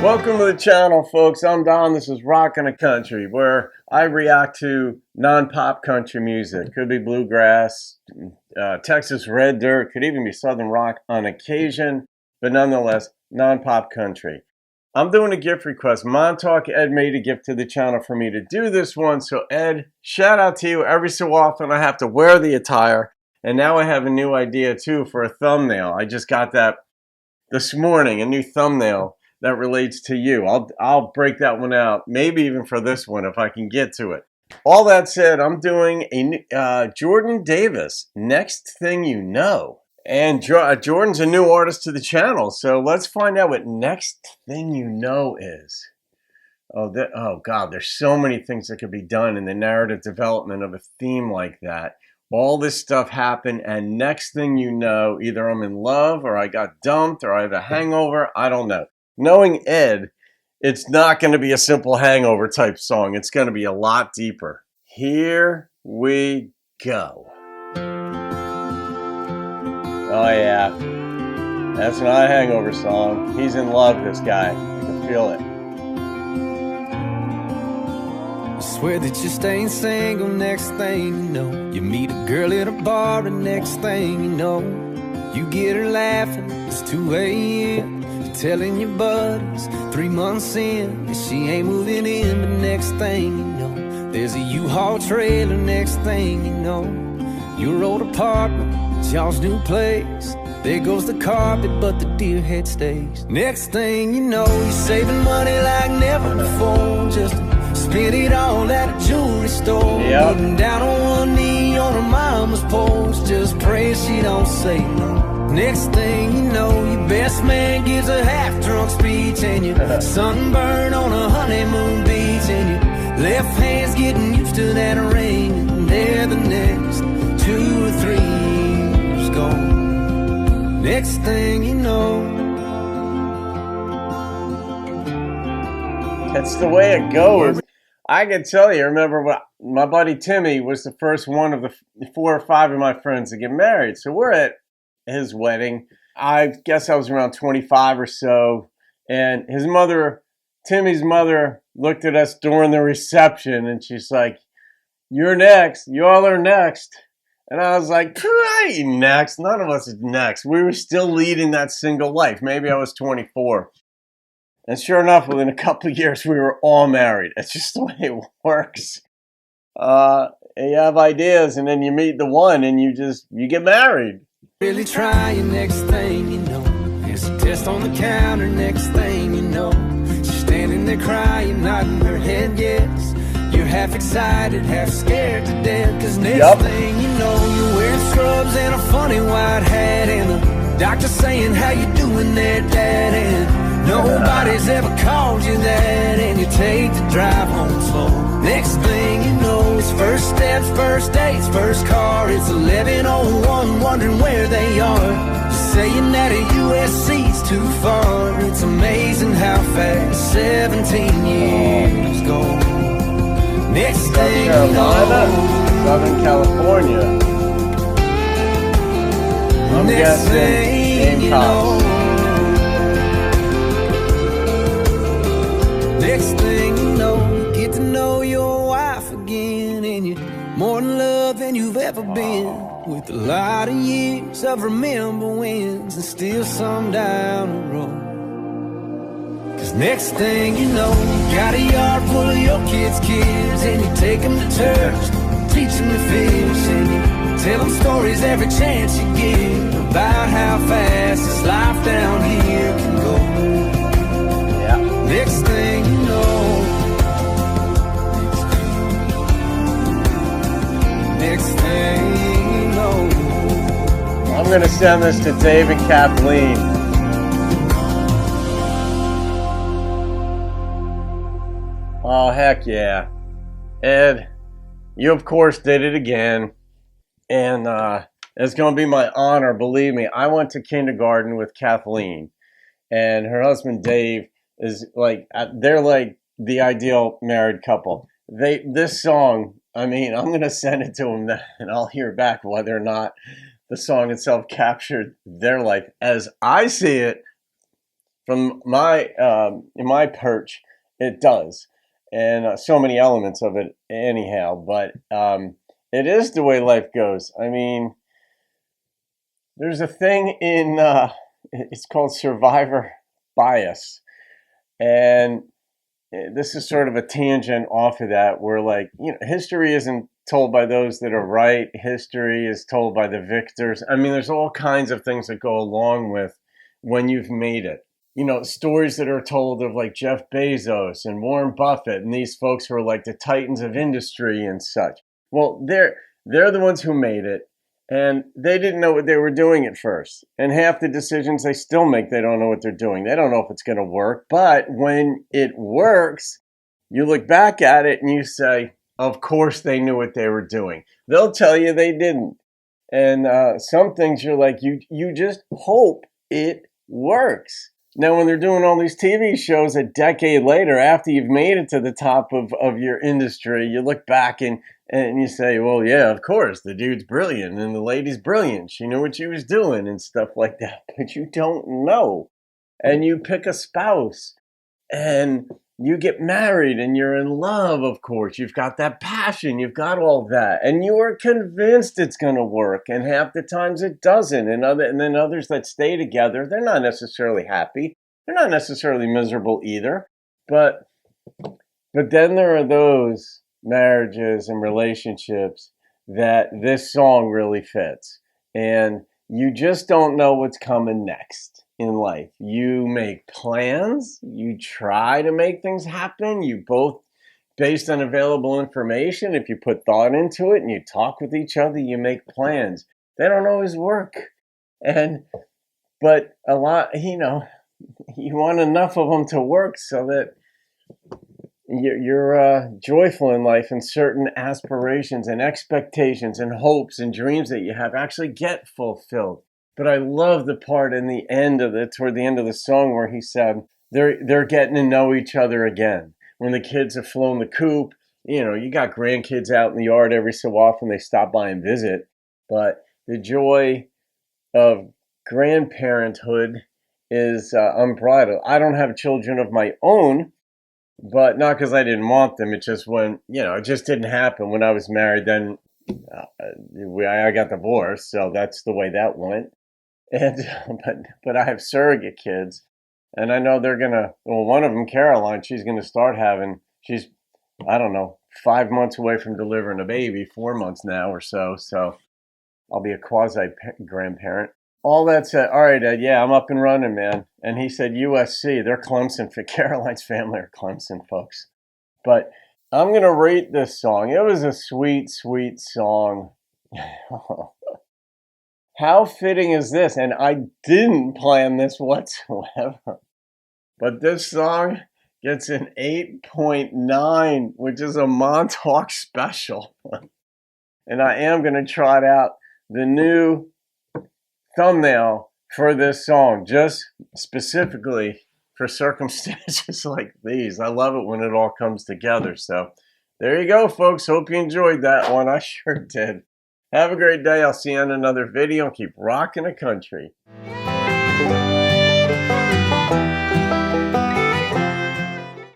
Welcome to the channel, folks. I'm Don. This is Rockin' the Country, where I react to non-pop country music. Could be bluegrass, Texas red dirt, could even be southern rock on occasion, but nonetheless, non-pop country. I'm doing a gift request. MontaukEd made a gift to the channel for me to do this one. So Ed, shout out to you. Every so often I have to wear the attire. And now I have a new idea too for a thumbnail. I just got that this morning, a new thumbnail that relates to you. I'll break that one out, maybe even for this one if I can get to it. All that said, I'm doing a Jordan Davis, Next Thing You Know. And Jordan's a new artist to the channel, so let's find out what Next Thing You Know is. Oh God, there's so many things that could be done in the narrative development of a theme like that. All this stuff happened, and next thing you know, either I'm in love, or I got dumped, or I have a hangover. I don't know. Knowing Ed, it's not going to be a simple hangover type song. It's going to be a lot deeper. Here we go. Oh yeah, that's not a hangover song. He's in love, this guy. I can feel it. I swear that you're staying single, next thing you know. You meet a girl at a bar and next thing you know, you get her laughing, it's 2 a.m. You're telling your buddies 3 months in that she ain't moving in. But next thing you know, there's a U-Haul trailer. Next thing you know, your old apartment, it's y'all's new place. There goes the carpet, but the deer head stays. Next thing you know, you're saving money like never before, just spend it all at a jewelry store. Yep. Getting down on one knee on her mama's porch, just pray she don't say no. Next thing you know, your best man gives a half-drunk speech, and you're sunburned on a honeymoon beach, and your left hand's getting used to that ring, and there the next 2 or 3 years gone. Next thing you know, That's the way it goes. I can tell you, remember what my buddy Timmy was the first one of the 4 or 5 of my friends to get married. So we're at his wedding. I guess I was around 25 or so. And his mother, Timmy's mother, looked at us during the reception and she's like, "You're next. You all are next." And I was like, "I ain't next. None of us is next." We were still leading that single life. Maybe I was 24. And sure enough, within a couple of years, we were all married. It's just the way it works. You have ideas, and then you meet the one, and you get married. really trying. Next thing you know, there's a test on the counter. Next thing you know, she's standing there crying, nodding her head yes. You're half excited, half scared to death, cause next thing you know, you're wearing scrubs and a funny white hat, and the doctor saying, "How you doing there, Dad?" And nobody's ever called you that, and you take the drive home slow. Next thing you know, it's first steps, first dates, first car. It's 11:01, wondering where they are. Saying that a USC's too far. It's amazing how fast 17 years go. Next thing you know, Southern California. I'm next thing you know, next thing you know, you get to know your wife again, and you're more in love than you've ever been. With a lot of years of remember wins, and still some down the road. Cause next thing you know, you got a yard full of your kids' and you take them to church, teach them to fish, and you tell them stories every chance you get about how fast this life down here can go. Next thing you know, next thing you know, I'm gonna send this to Dave and Kathleen. Oh, heck yeah. Ed, you of course did it again. And it's going to be my honor, believe me. I went to kindergarten with Kathleen. And her husband, Dave, is like, they're like the ideal married couple. This song, I mean, I'm going to send it to them and I'll hear back whether or not the song itself captured their life as I see it. From my in my perch, it does, and so many elements of it anyhow. But it is the way life goes. I mean, there's a thing in it's called survivor bias, and this is sort of a tangent off of that, where, like, history isn't told by those that are right. History is told by the victors. I mean, there's all kinds of things that go along with when you've made it. Stories that are told of, like, Jeff Bezos and Warren Buffett and these folks who are like the titans of industry and such. Well, they're the ones who made it, and they didn't know what they were doing at first. And half the decisions they still make, they don't know what they're doing. They don't know if it's going to work. But when it works, you look back at it and you say, of course they knew what they were doing. They'll tell you they didn't. And some things you're like, you just hope it works. Now, when they're doing all these TV shows a decade later, after you've made it to the top of your industry, you look back and you say, well, yeah, of course, the dude's brilliant and the lady's brilliant. She knew what she was doing and stuff like that. But you don't know. And you pick a spouse and you get married and you're in love, of course. You've got that passion. You've got all that. And you are convinced it's going to work. And half the times it doesn't. And then others that stay together, they're not necessarily happy. They're not necessarily miserable either. But then there are those marriages and relationships that this song really fits. And you just don't know what's coming next in life. You make plans, you try to make things happen, you both, based on available information, if you put thought into it and you talk with each other, you make plans. They don't always work. But a lot, you want enough of them to work so that you're joyful in life, and certain aspirations and expectations and hopes and dreams that you have actually get fulfilled. But I love the part toward the end of the song, where he said they're getting to know each other again. When the kids have flown the coop, you got grandkids out in the yard every so often. They stop by and visit. But the joy of grandparenthood is unbridled. I don't have children of my own, but not because I didn't want them. It's just it just didn't happen when I was married. Then I got divorced, so that's the way that went. And but I have surrogate kids, and I know they're gonna. Well, one of them, Caroline, she's gonna start having. She's, I don't know, 5 months away from delivering a baby, 4 months now or so. So I'll be a quasi grandparent. All that said, all right, Ed, yeah, I'm up and running, man. And he said USC, they're Clemson. For Caroline's family are Clemson folks. But I'm going to rate this song. It was a sweet, sweet song. How fitting is this? And I didn't plan this whatsoever. But this song gets an 8.9, which is a Montauk special. And I am going to trot out the new thumbnail for this song, just specifically for circumstances like these. I love it when it all comes together. So there you go, folks. Hope you enjoyed that one. I sure did. Have a great day. I'll see you on another video. Keep rocking the country.